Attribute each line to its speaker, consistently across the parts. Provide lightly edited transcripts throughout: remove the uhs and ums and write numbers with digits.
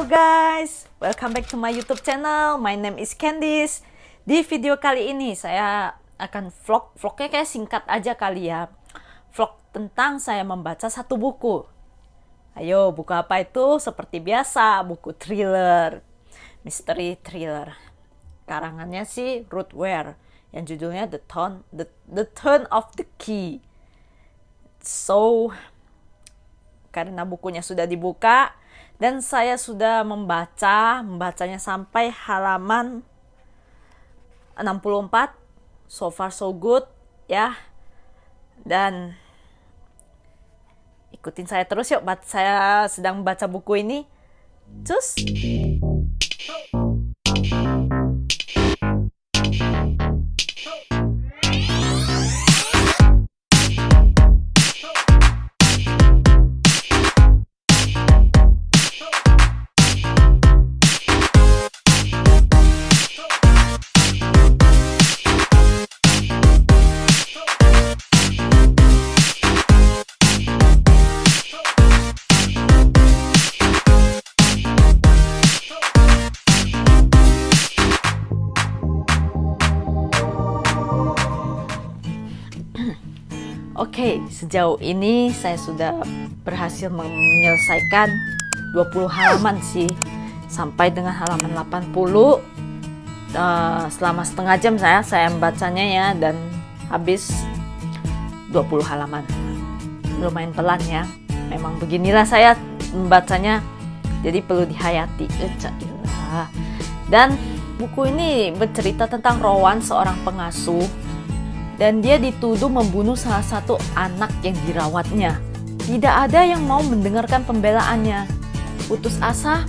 Speaker 1: guys, welcome back to my YouTube channel. My name is Candice. Di video kali ini saya akan vlognya kayak singkat aja kali ya. Vlog tentang saya membaca satu buku. Ayo, buku apa itu? Seperti biasa, buku thriller, mystery thriller. Karangannya sih Ruth Ware, yang judulnya The Turn of the Key. So, karena bukunya sudah dibuka dan saya sudah membacanya sampai halaman 64. So far so good ya. Dan ikutin saya terus yuk, saya sedang membaca buku ini. Cus. Oke, sejauh ini saya sudah berhasil menyelesaikan 20 halaman sih. Sampai dengan halaman 80. Selama setengah jam saya membacanya ya, dan habis 20 halaman. Lumayan pelan ya. Memang beginilah saya membacanya, jadi perlu dihayati. Dan buku ini bercerita tentang Rowan, seorang pengasuh. Dan dia dituduh membunuh salah satu anak yang dirawatnya. Tidak ada yang mau mendengarkan pembelaannya. Putus asa,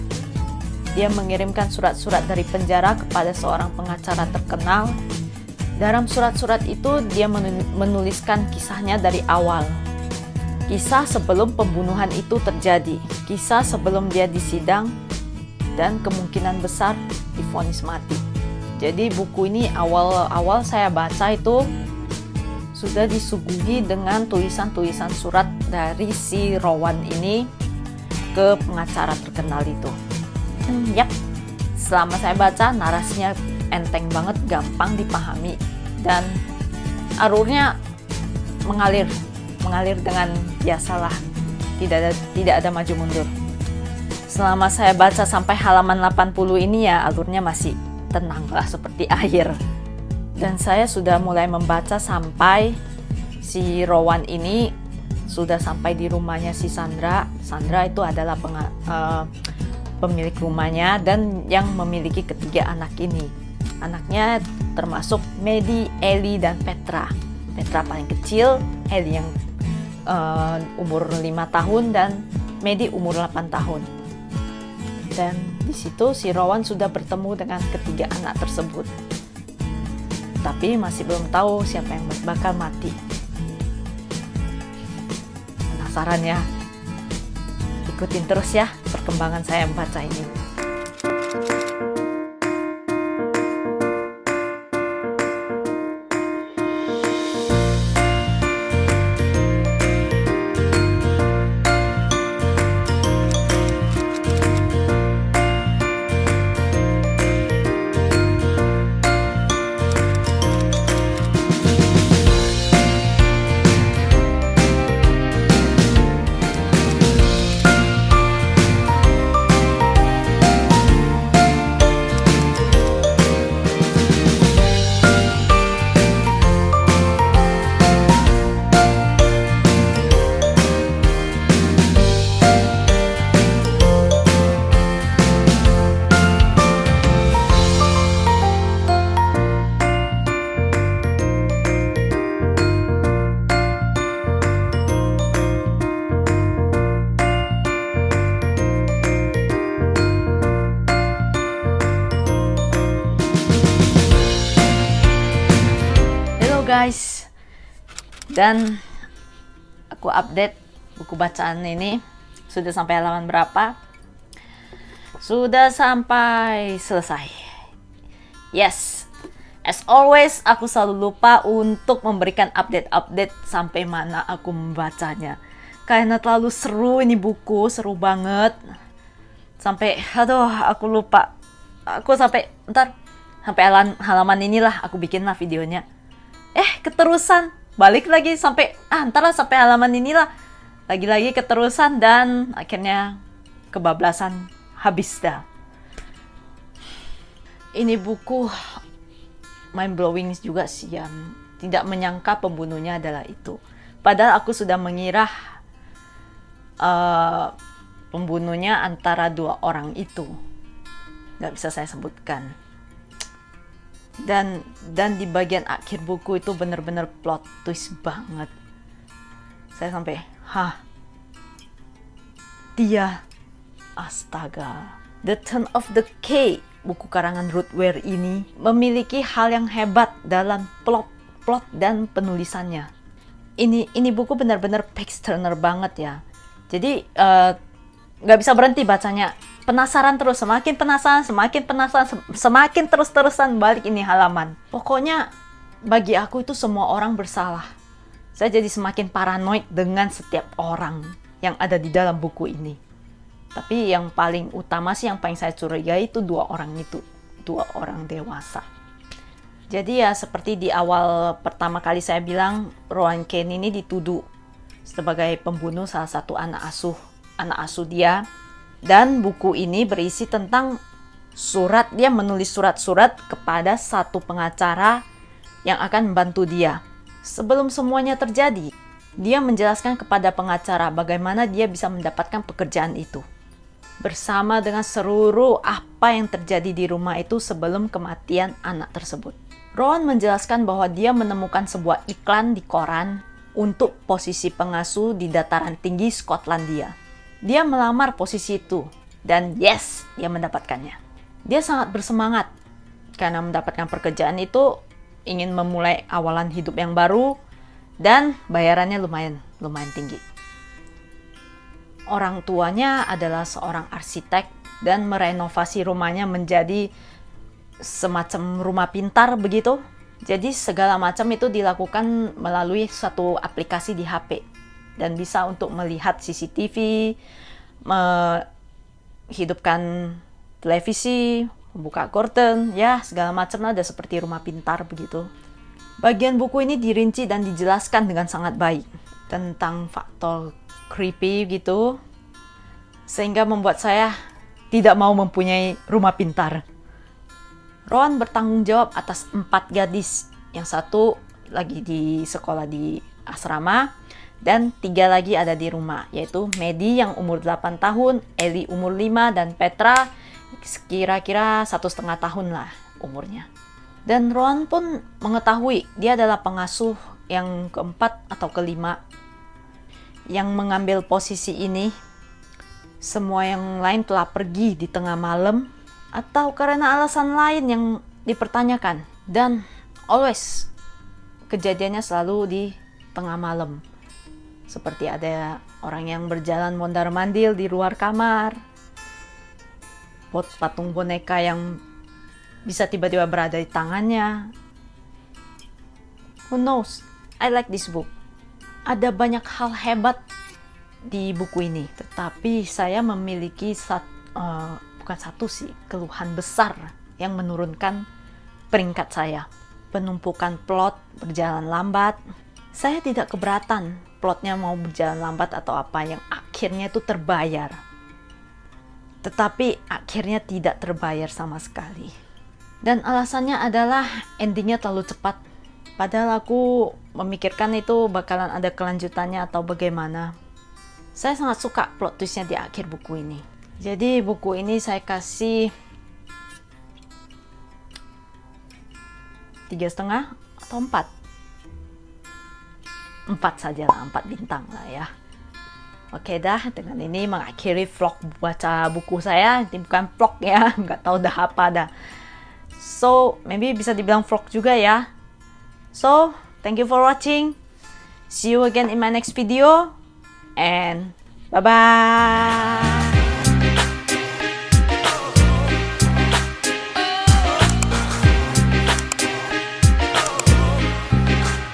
Speaker 1: dia mengirimkan surat-surat dari penjara kepada seorang pengacara terkenal. Dalam surat-surat itu dia menuliskan kisahnya dari awal. Kisah sebelum pembunuhan itu terjadi. Kisah sebelum dia disidang dan kemungkinan besar divonis mati. Jadi buku ini awal saya baca itu sudah disuguhi dengan tulisan-tulisan surat dari si Rowan ini ke pengacara terkenal itu. Yap, selama saya baca narasinya enteng banget, gampang dipahami, dan alurnya mengalir dengan biasalah, tidak ada maju mundur. Selama saya baca sampai halaman 80 ini ya alurnya masih tenang lah seperti air. Dan saya sudah mulai membaca sampai si Rowan ini sudah sampai di rumahnya si Sandra. Sandra itu adalah pemilik rumahnya dan yang memiliki ketiga anak ini. Anaknya termasuk Maddie, Ellie, dan Petra. Petra paling kecil, Ellie yang umur 5 tahun, dan Maddie umur 8 tahun. Dan di situ si Rowan sudah bertemu dengan ketiga anak tersebut. Tapi masih belum tahu siapa yang bakal mati. Penasaran ya? Ikutin terus ya perkembangan saya membaca ini. Guys, dan aku update buku bacaan ini sudah sampai halaman berapa. Sudah sampai selesai. Yes, as always aku selalu lupa untuk memberikan update sampai mana aku membacanya, karena terlalu seru ini buku, seru banget. Sampai, aduh, aku lupa. Aku sampai, sampai halaman inilah aku bikin lah videonya. Keterusan, balik lagi sampai, sampai halaman inilah. Lagi-lagi keterusan dan akhirnya kebablasan, habis dah. Ini buku mind blowing juga sih ya. Tidak menyangka pembunuhnya adalah itu. Padahal aku sudah mengira pembunuhnya antara dua orang itu. Nggak bisa saya sebutkan. Dan di bagian akhir buku itu benar-benar plot twist banget. Saya sampai, dia, astaga. The Turn of the Key, buku karangan Ruth Ware ini memiliki hal yang hebat dalam plot dan penulisannya. Ini buku benar-benar page turner banget ya. Jadi nggak bisa berhenti bacanya. Penasaran terus, semakin penasaran, semakin terus-terusan balik ini halaman. Pokoknya bagi aku itu semua orang bersalah. Saya jadi semakin paranoid dengan setiap orang yang ada di dalam buku ini. Tapi yang paling utama sih, yang paling saya curigai itu dua orang dewasa. Jadi ya seperti di awal pertama kali saya bilang, Rowan Kane ini dituduh sebagai pembunuh salah satu anak asuh dia. Dan buku ini berisi tentang dia menulis surat-surat kepada satu pengacara yang akan membantu dia. Sebelum semuanya terjadi, dia menjelaskan kepada pengacara bagaimana dia bisa mendapatkan pekerjaan itu. Bersama dengan seluruh apa yang terjadi di rumah itu sebelum kematian anak tersebut. Rowan menjelaskan bahwa dia menemukan sebuah iklan di koran untuk posisi pengasuh di dataran tinggi Skotlandia. Dia melamar posisi itu, dan yes, dia mendapatkannya. Dia sangat bersemangat, karena mendapatkan pekerjaan itu, ingin memulai awalan hidup yang baru, dan bayarannya lumayan tinggi. Orang tuanya adalah seorang arsitek, dan merenovasi rumahnya menjadi semacam rumah pintar begitu. Jadi segala macam itu dilakukan melalui suatu aplikasi di HP. Dan bisa untuk melihat CCTV, menghidupkan televisi, membuka curtain, ya segala macam ada seperti rumah pintar begitu. Bagian buku ini dirinci dan dijelaskan dengan sangat baik tentang faktor creepy gitu, sehingga membuat saya tidak mau mempunyai rumah pintar. Rowan bertanggung jawab atas 4 gadis, yang satu lagi di sekolah di asrama, dan 3 lagi ada di rumah, yaitu Maddie yang umur 8 tahun, Ellie umur 5, dan Petra kira-kira 1,5 tahun lah umurnya. Dan Rowan pun mengetahui dia adalah pengasuh yang keempat atau kelima yang mengambil posisi ini. Semua yang lain telah pergi di tengah malam atau karena alasan lain yang dipertanyakan. Dan always kejadiannya selalu di tengah malam. Seperti ada orang yang berjalan mondar-mandir di luar kamar. Patung boneka yang bisa tiba-tiba berada di tangannya. Who knows? I like this book. Ada banyak hal hebat di buku ini. Tetapi saya memiliki bukan satu sih, keluhan besar yang menurunkan peringkat saya. Penumpukan plot berjalan lambat. Saya tidak keberatan plotnya mau berjalan lambat atau apa, yang akhirnya itu terbayar. Tetapi akhirnya tidak terbayar sama sekali. Dan alasannya adalah endingnya terlalu cepat. Padahal aku memikirkan itu bakalan ada kelanjutannya atau bagaimana. Saya sangat suka plot twistnya di akhir buku ini. Jadi buku ini saya kasih 3,5 atau 4. 4 saja lah, 4 bintang lah ya. Oke dah, dengan ini mengakhiri vlog baca buku saya. Ini bukan vlog ya, nggak tahu dah apa dah. So, maybe bisa dibilang vlog juga ya. So, thank you for watching. See you again in my next video. And bye-bye.